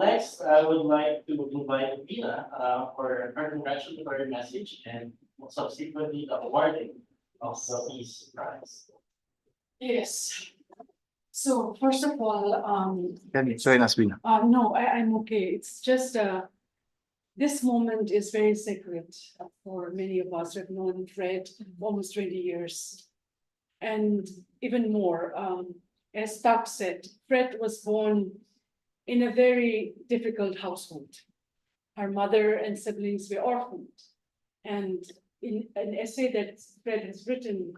Next, I would like to invite Rina for her congratulatory message and subsequently the awarding of the Peace Prize. Yes. So first of all, Can you join us, Bina? no, I'm okay. It's just this moment is very sacred for many of us who have known Fred almost 20 years. And even more, as Tak said, Fred was born in a very difficult household. Her mother and siblings were orphaned. And in an essay that Fred has written,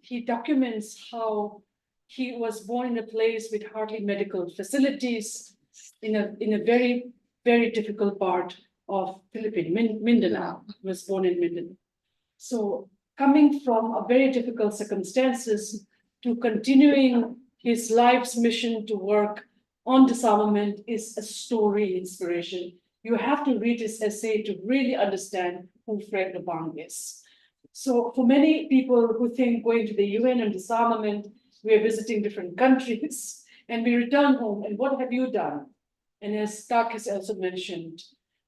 he documents how he was born in a place with hardly medical facilities in a very, very difficult part of Philippines, Mindanao. He was born in Mindanao. So coming from a very difficult circumstances to continuing his life's mission to work on disarmament is a story inspiration. You have to read his essay to really understand who Fred Lubang is. So for many people who think going to the UN and disarmament, we are visiting different countries and we return home and what have you done? And as Tak has also mentioned,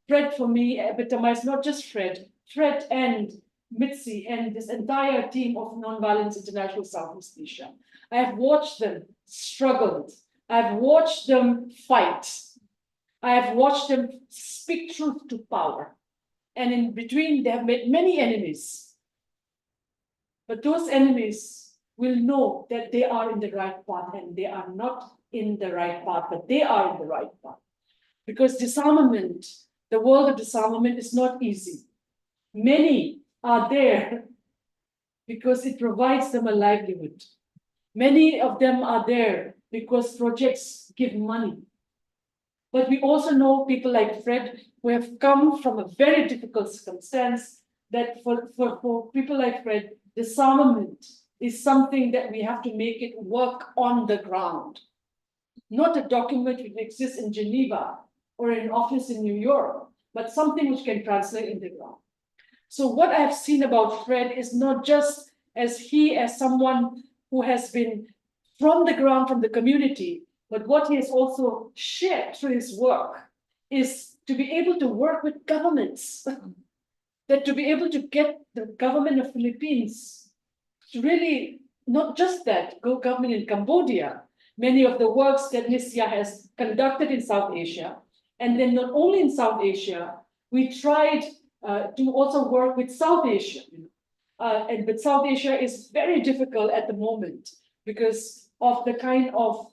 Fred for me epitomized not just Fred and Mitzi and this entire team of Nonviolence International Southeast Asia. I have watched them struggle. I've watched them fight. I have watched them speak truth to power. And in between, they have made many enemies. But those enemies will know that they are in the right path and they are not in the right path, but they are in the right path. Because disarmament, the world of disarmament is not easy. Many are there because it provides them a livelihood. Many of them are there because projects give money. But we also know people like Fred who have come from a very difficult circumstance that for people like Fred, disarmament is something that we have to make it work on the ground. Not a document which exists in Geneva or in an office in New York, but something which can translate in the ground. So what I've seen about Fred is not just as someone who has been from the ground, from the community, but what he has also shared through his work is to be able to work with governments that to be able to get the government of Philippines to really, not just that, government in Cambodia, many of the works that NISIA has conducted in South Asia, and then not only in South Asia, we tried to also work with South Asia. But South Asia is very difficult at the moment because of the kind of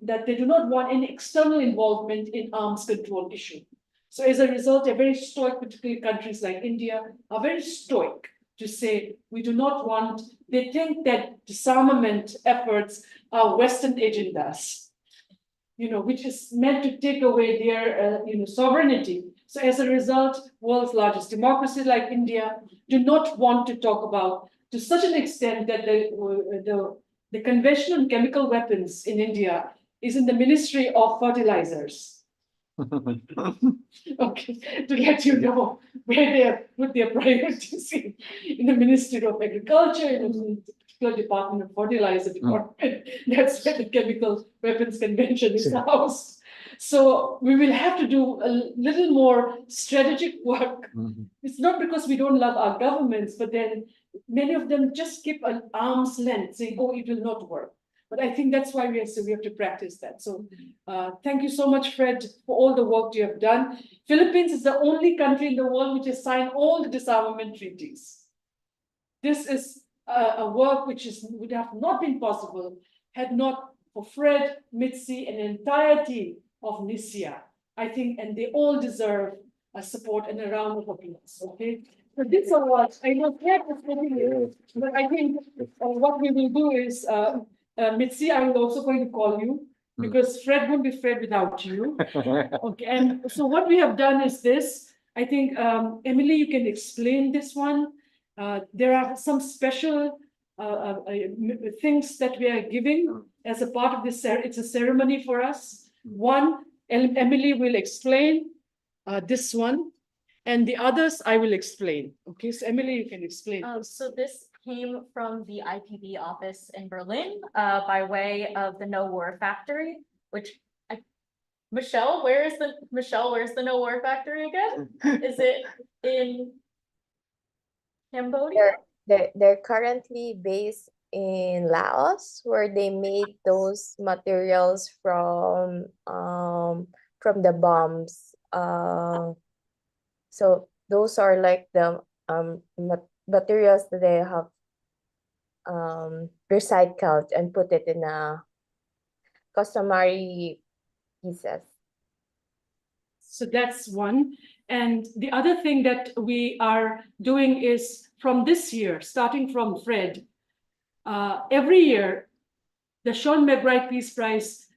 that they do not want any external involvement in arms control issue. So as a result, they're very stoic, particularly countries like India are very stoic to say we do not want. They think that disarmament efforts are Western agendas, which is meant to take away their sovereignty. So as a result, world's largest democracy like India do not want to talk about, to such an extent that the conventional and chemical weapons in India is in the Ministry of Fertilizers. Okay, to let you know where they have put their priorities in the Ministry of Agriculture, in the particular Department of Fertilizer Department. That's where the Chemical Weapons Convention is housed. So we will have to do a little more strategic work. It's not because we don't love our governments, but then many of them just keep an arm's length, saying, "Oh, it will not work." But I think that's why we have to practice that. So thank you so much, Fred, for all the work you have done. Philippines is the only country in the world which has signed all the disarmament treaties. This is a work which would have not been possible had not for Fred, Mitzi, and the entire team of NISIA, I think, and they all deserve a support and a round of applause. Okay. So this award, I know Fred was getting it, but I think what we will do is Mitzi, I'm also going to call you because Fred won't be Fred without you. Okay, and so what we have done is this. I think, Emily, you can explain this one. There are some special things that we are giving as a part of this. It's a ceremony for us. One, Emily will explain this one, and the others I will explain. Okay, so Emily, you can explain. So this came from the IPB office in Berlin by way of the No War Factory, which Michelle, where's the No War Factory again? Is it in Cambodia? They're currently based in Laos, where they made those materials from the bombs. So those are like the materials that they have recycled and put it in a customary pieces. So that's one. And the other thing that we are doing is from this year, starting from Fred, every year, the Seán MacBride Peace Prize,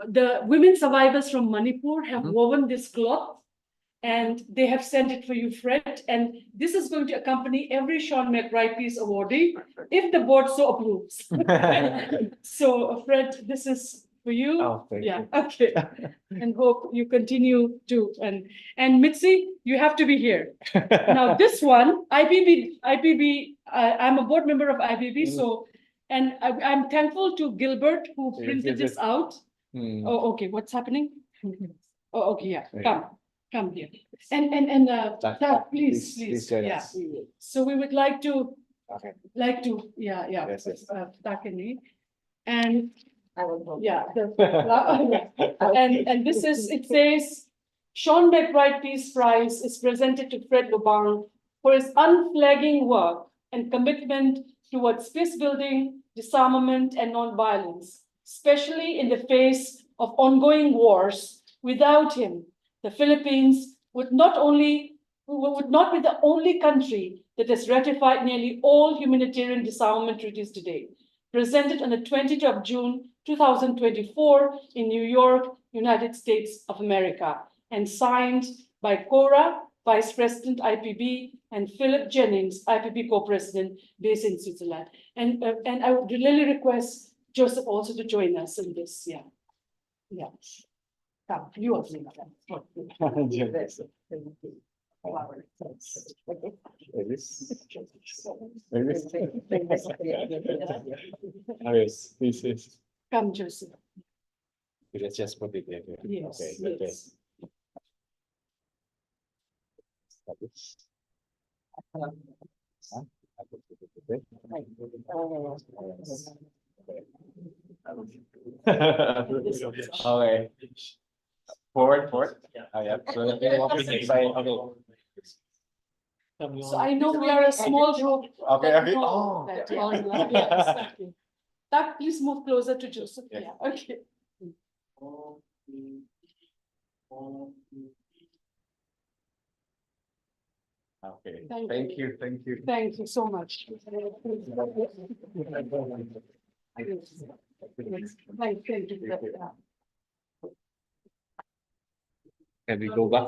the women survivors from Manipur have woven this cloth and they have sent it for you, Fred. And this is going to accompany every Seán MacBride Peace awardee, if the board so approves. So, Fred, this is for you. Oh, thank you. Okay. And hope you continue to. And Mitzi, you have to be here. Now, this one, IPB, I'm a board member of IPB, so, and I'm thankful to Gilbert who printed this out. Oh, okay, what's happening? Oh, okay, yeah, come here. And please, yeah. So we would like to, yeah, Yes. Takini. And yeah, and this is, it says, Seán MacBride Peace Prize is presented to Fred Lubang for his unflagging work and commitment towards peace building, disarmament, and non-violence, especially in the face of ongoing wars. Without him, the Philippines would not be the only country that has ratified nearly all humanitarian disarmament treaties today. Presented on the 20th of June, 2024 in New York, United States of America, and signed by Cora, Vice President IPB, and Philip Jennings, IPB Co-President, based in Switzerland. And I would really request Joseph also to join us in this. Yeah. Come, you also. Come, Joseph. Let's just put it there. Yes, Okay, yes. Okay. Forward. Oh, yeah. So let me walk this side. Okay. So I know we are a small group. Okay, that okay. know Oh. that online. Yeah, exactly. That, please move closer to Joseph. Yes. Yeah, okay. Okay. Thank Thank you. Thank you. Thank you so much. Thank you. Can we go back?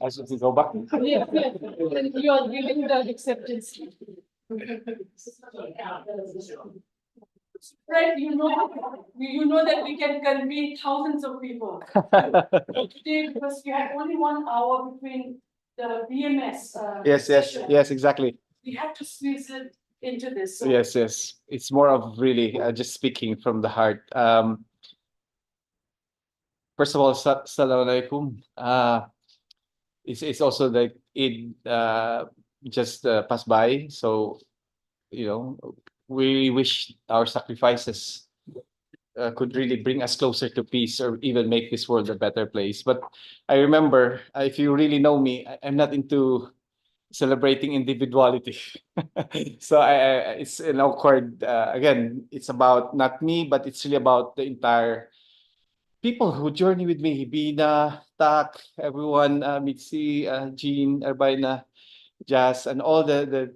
As we go back? Yes, yes, and you are giving the acceptance. Right, you know that we can convene thousands of people today because we had only 1 hour between the BMS. Yes, session. yes, exactly. We have to squeeze it into this. So Yes, yes. It's more of really just speaking from the heart. First of all, Assalamu alaikum. It's also like it just passed by. So, you know, we wish our sacrifices could really bring us closer to peace or even make this world a better place. But I remember, if you really know me, I'm not into celebrating individuality. So it's an awkward, again, it's about not me, but it's really about the entire people who journey with me. Bina, Tak, everyone, Mitzi, Jean, Erbaina, Jazz, and all the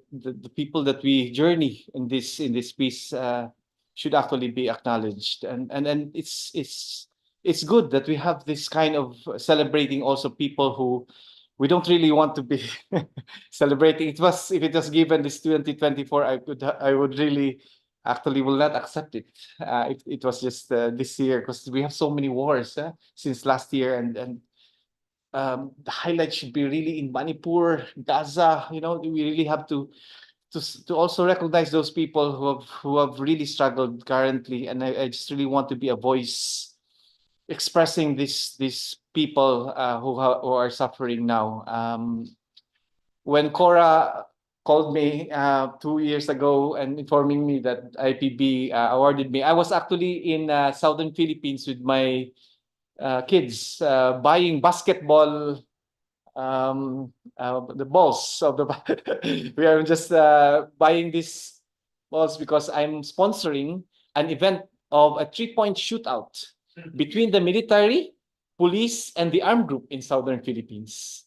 people that we journey in this piece should actually be acknowledged. And it's good that we have this kind of celebrating also people who we don't really want to be celebrating. It was, if it was given this 2024, I would really actually will not accept it. It was just this year because we have so many wars since last year, and the highlight should be really in Manipur, Gaza. You know, we really have to also recognize those people who have really struggled currently, and I just really want to be a voice expressing these people who are suffering now. When Cora called me 2 years ago and informing me that IPB awarded me, I was actually in southern Philippines with my kids buying basketball, the balls of the we are just buying these balls because I'm sponsoring an event of a 3-point shootout between the military, police, and the armed group in southern Philippines.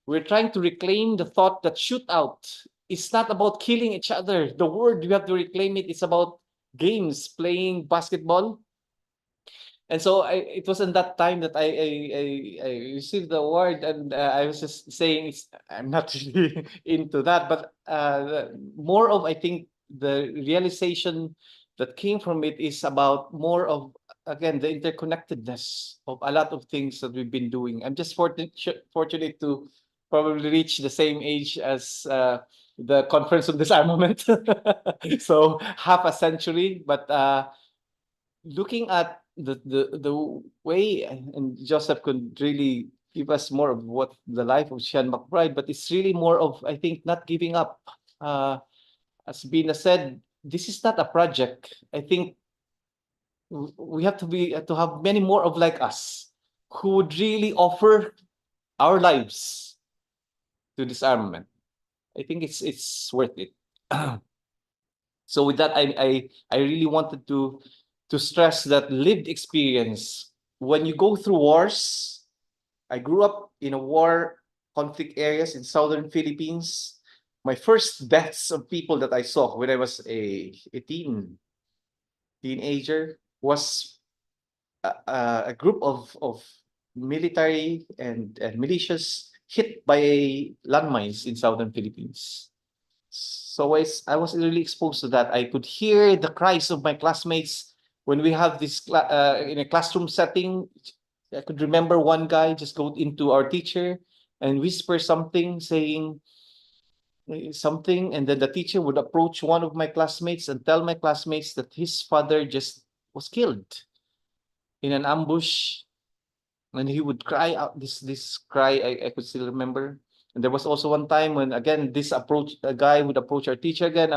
We're trying to reclaim the thought that shootout is not about killing each other. The word we have to reclaim it is about games, playing basketball. And so it was in that time that I received the award, and I was just saying I'm not really into that, but more of, I think, the realization that came from it is about more of, again, the interconnectedness of a lot of things that we've been doing. I'm just fortunate to probably reach the same age as the Conference on Disarmament, so half a century, but looking at the way, and Joseph could really give us more of what the life of Seán MacBride, but it's really more of, I think, not giving up. As Bina said, this is not a project. I think we have to have many more of like us who would really offer our lives to disarmament. I think it's worth it. So with that, I really wanted to stress that lived experience. When you go through wars, I grew up in a war conflict areas in southern Philippines. My first deaths of people that I saw when I was a teenager was a group of military and militias hit by landmines in southern Philippines. So I was really exposed to that. I could hear the cries of my classmates when we have this in a classroom setting. I could remember one guy just go into our teacher and whisper something, saying something, and then the teacher would approach one of my classmates and tell my classmates that his father just was killed in an ambush, and he would cry out this cry. I could still remember. And there was also one time when, again, a guy would approach our teacher again,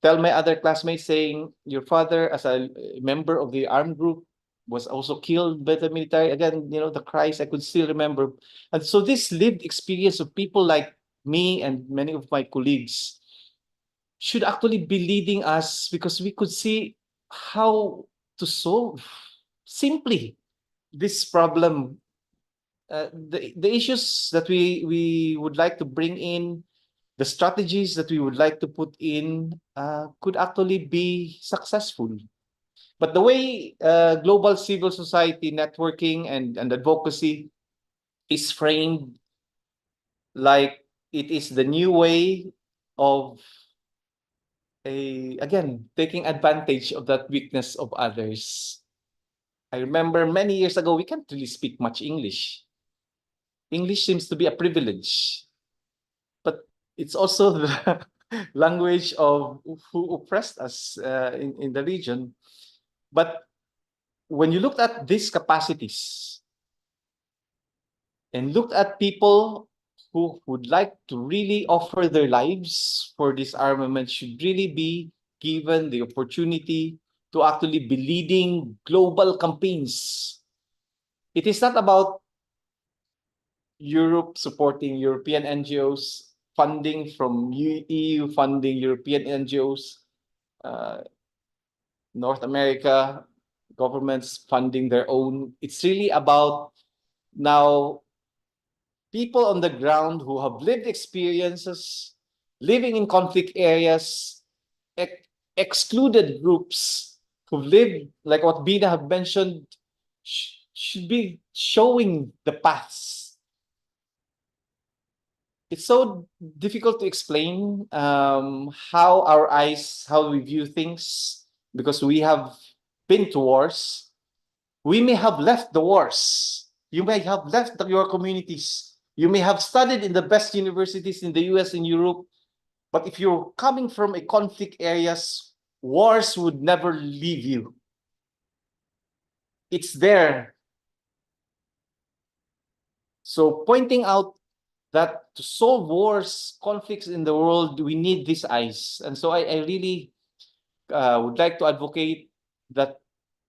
tell my other classmates saying, your father, as a member of the armed group, was also killed by the military. Again, the cries I could still remember. And so this lived experience of people like me and many of my colleagues should actually be leading us, because we could see how to solve simply this problem. The issues that we would like to bring in, the strategies that we would like to put in, could actually be successful. But the way global civil society networking and advocacy is framed, like it is the new way of again, taking advantage of that weakness of others. I remember many years ago, we can't really speak much English. English seems to be a privilege, but it's also the language of who oppressed us in the region. But when you look at these capacities and look at people who would like to really offer their lives for disarmament, should really be given the opportunity to actually be leading global campaigns. It is not about Europe supporting European NGOs, funding from EU funding European NGOs, North America governments funding their own. It's really about now people on the ground who have lived experiences, living in conflict areas, excluded groups who live, like what Bina have mentioned, should be showing the paths. It's so difficult to explain how we view things, because we have been to wars. We may have left the wars. You may have left your communities. You may have studied in the best universities in the US and Europe. But if you're coming from a conflict areas, wars would never leave you. It's there. So pointing out that to solve wars, conflicts in the world, we need these eyes. And so I really would like to advocate that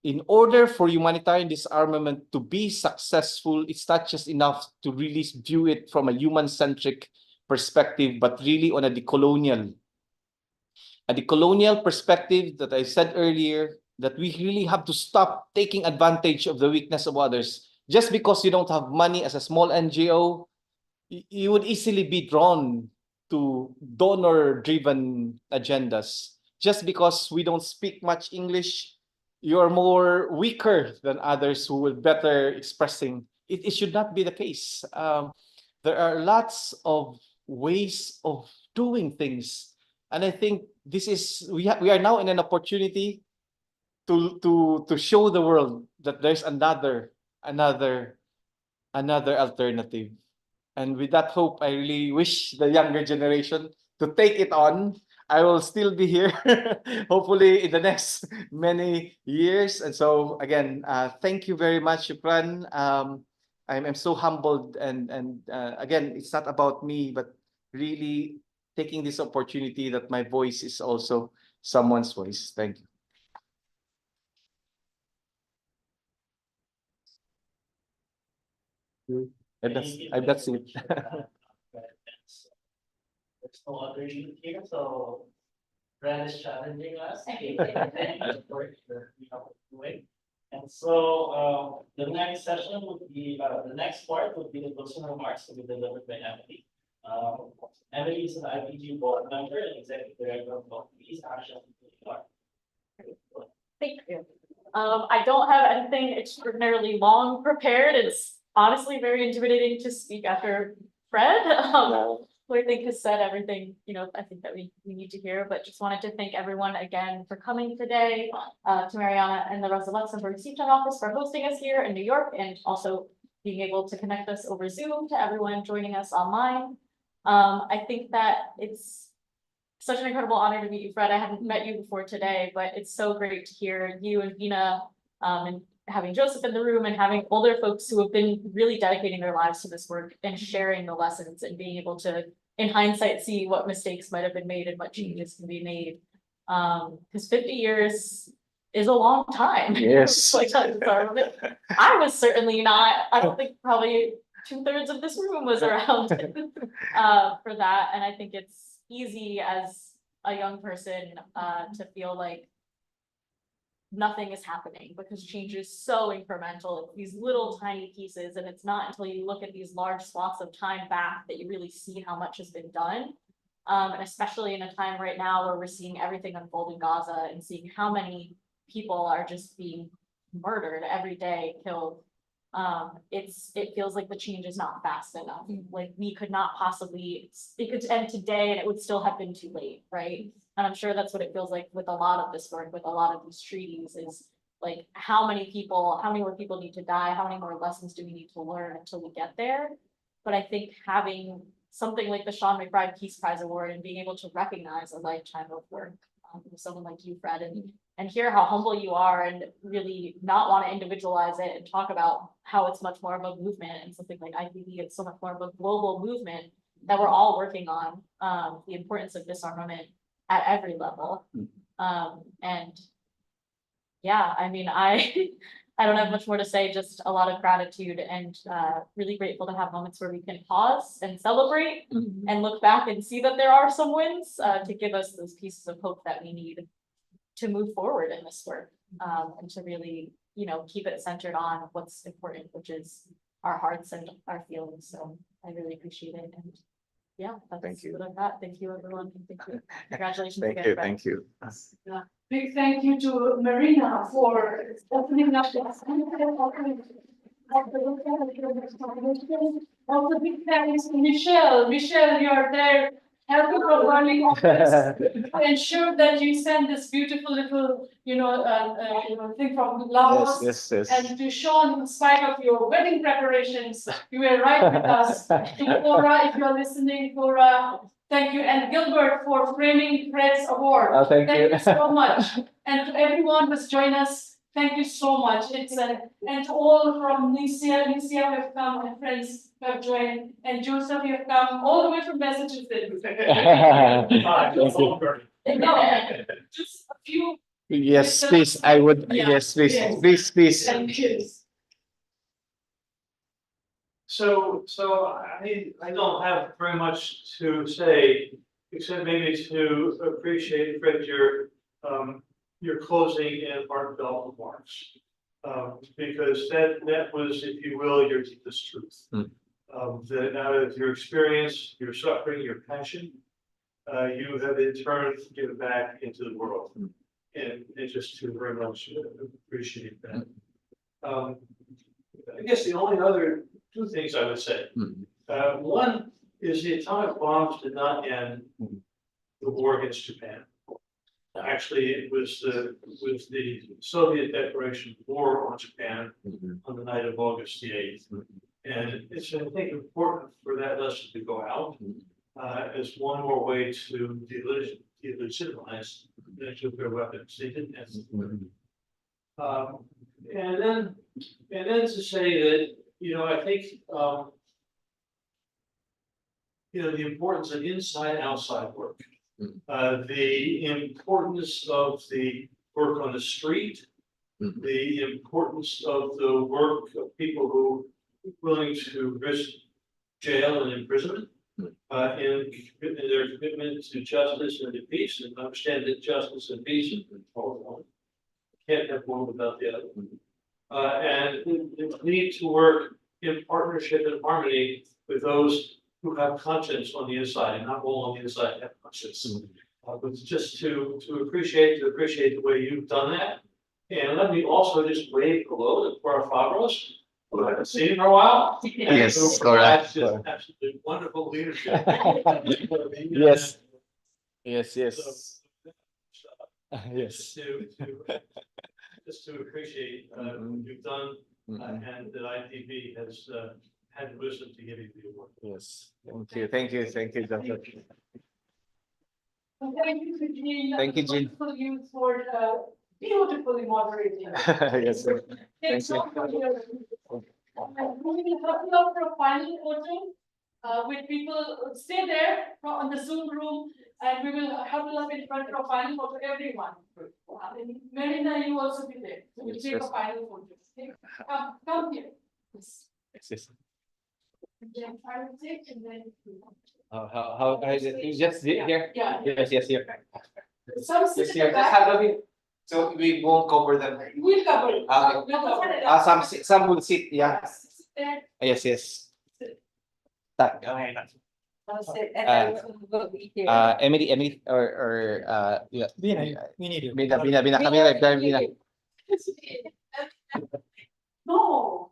in order for humanitarian disarmament to be successful, it's not just enough to really view it from a human-centric perspective, but really on a decolonial perspective that I said earlier, that we really have to stop taking advantage of the weakness of others. Just because you don't have money as a small NGO, you would easily be drawn to donor-driven agendas. Just because we don't speak much English, you're more weaker than others who will better expressing. It should not be the case. There are lots of ways of doing things, and I think this is we are now in an opportunity to show the world that there's another alternative. And with that hope, I really wish the younger generation to take it on. I will still be here, hopefully in the next many years. And so again, thank you very much, Shukran. I'm so humbled, and again, it's not about me, but really taking this opportunity that my voice is also someone's voice. Thank you. And that's it. There's no other unit here, so Brad is challenging us. Doing. And so the next session would be the next part would be the closing remarks to be delivered by Emily. Emily is an IPG board member and executive director of Peace Action. Thank you. I don't have anything extraordinarily long prepared. It's honestly very intimidating to speak after Fred. Who I think has said everything, I think that we need to hear, but just wanted to thank everyone again for coming today, to Mariana and the Rosa Luxemburg Seaton office for hosting us here in New York, and also being able to connect us over Zoom, to everyone joining us online. I think that it's such an incredible honor to meet you, Fred. I hadn't met you before today, but it's so great to hear you and Vina, and having Joseph in the room and having older folks who have been really dedicating their lives to this work and sharing the lessons and being able to, in hindsight, see what mistakes might have been made and what changes can be made. Because 50 years is a long time. Yes. Like, I was certainly not, I don't think probably 2/3 of this room was around for that. And I think it's easy as a young person to feel like nothing is happening because change is so incremental. It's these little tiny pieces, and it's not until you look at these large swaths of time back that you really see how much has been done. And especially in a time right now where we're seeing everything unfold in Gaza and seeing how many people are just being murdered every day, killed. It feels like the change is not fast enough. Like we could not possibly, it could end today and it would still have been too late, right? And I'm sure that's what it feels like with a lot of this work, with a lot of these treaties, is like how many more people need to die, how many more lessons do we need to learn until we get there? But I think having something like the Seán MacBride Peace Prize Award and being able to recognize a lifetime of work with someone like you, Fred, and hear how humble you are and really not want to individualize it and talk about how it's much more of a movement and something like IPB, it's so much more of a global movement that we're all working on, the importance of disarmament at every level. And yeah, I mean, I don't have much more to say, just a lot of gratitude and really grateful to have moments where we can pause and celebrate and look back and see that there are some wins to give us those pieces of hope that we need to move forward in this work, and to really, keep it centered on what's important, which is our hearts and our feelings. So I really appreciate it. And yeah, that's Thank you. what I've got. Thank you, everyone. Thank you. Congratulations Thank again. you, Fred. thank you. Big thank you to Marina for opening up the. Also big thanks to Michelle. Michelle, you're there helping from running office to ensure that you send this beautiful little, thing from Laos. Yes. And to Sean, in spite of your wedding preparations, you were right with us. To Cora, if you're listening, Cora, thank you. And Gilbert for framing Fred's award. Thank you. So much. And to everyone who's joined us, thank you so much. And to all from Nicia who have come, and friends who have joined, and Joseph, you have come all the way from Massachusetts. No, just a few. Yes, please, I would, Yeah. yes, please, Yes. please. Thank you. So I don't have very much to say, except maybe to appreciate, Fred, your closing and heartfelt remarks. Because that was, if you will, your deepest truth. That out of your experience, your suffering, your passion, you have in turn given back into the world. And just to very much appreciate that. I guess the only other two things I would say. One is the atomic bombs did not end the war against Japan. Actually, it was the Soviet declaration of war on Japan on the night of August the 8th. And it's, I think, important for that lesson to go out as one more way to delegitimize the nuclear weapons. They didn't end the war. And then to say that, I think, the importance of inside-outside work. The importance of the work on the street, the importance of the work of people who are willing to risk jail and imprisonment, in their commitment to justice and to peace, and understand that justice and peace is one. Can't have one without the other. And the need to work in partnership and harmony with those who have conscience on the inside, and not all on the inside have conscience. But just to appreciate the way you've done that. And let me also just wave hello to Cora Favros, who I haven't seen in a while. Yes, Who Cora. provides just absolutely wonderful leadership. Yes. Yes. Just to appreciate what you've done, and that ITV has had the wisdom to give you the award. Yes, thank you, Dr. Thank you to Jean. Thank you, Jean. For you for beautifully moderating. Yes, sir. Thank you. We will have you up for a final photo with people, stay there on the Zoom room, and we will huddle up in front of a final photo, everyone. And Marina, you also be there. So we'll Yes, take a yes. final photo. Okay? Come here. Yes. Yes. And then I will take and then. How, just here? Yeah. Yes, here. Some sit Just in here, the just back. have a bit. So we won't cover them. We'll cover it. Okay. We'll cover it. Some will sit, yeah. Sit there. Yes, yes. Tak. Emily, or, yeah. Bina, we need you. Bina, kami live, Bina. No.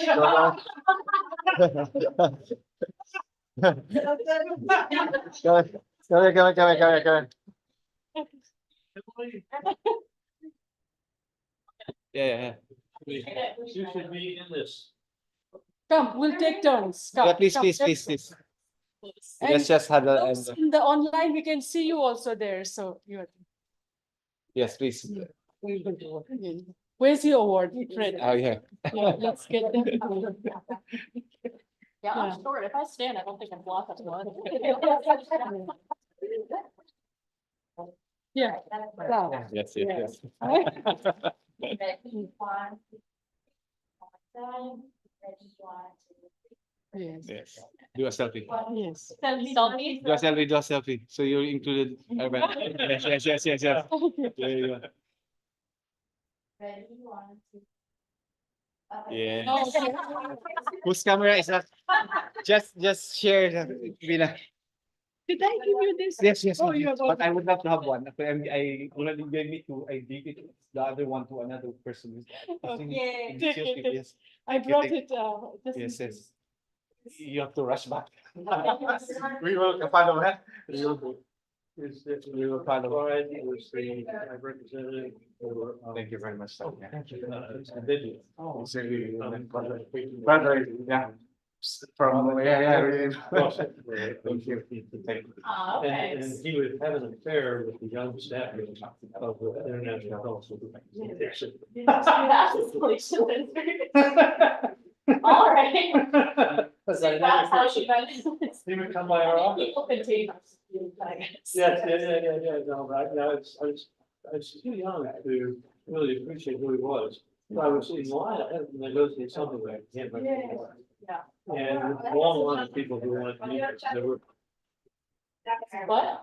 Come. Yeah. You should be in this. Come, we'll take turns. Come, Yeah, please. come. And Let's just huddle those and, in the online, we can see you also there, so you're. yes, please. Where's your award, Fred? Oh, yeah. Yeah, let's get them. Yeah, Yeah. I'm short. If I stand, I don't think I'm blocking one. Yeah. Yeah. Yes. Yes. Yes. Do a selfie. Yes. Selfie. Do a selfie. So you're included. Yes. There you go. Yeah. No, Whose camera is that? Just share, Bina. did I give you this? Yes. Oh, you have But I would love to have one. I already gave me two. I gave it the other one to another person. Okay. Yes. I brought it, Yes. You have to rush back. We will follow that. We will follow. Representative for, Thank you very much. Video. It's really, yeah. From, really. Thank you. Oh, okay. And he would have an affair with the young staff of the International Council. All right. That's how she got. He would come by our office. Open tables. I guess. Yes, no, right now, I was too young to really appreciate who he was. So I was in line, I had to negotiate something like him. Yeah. And a long line of people who wanted to meet us, there were What?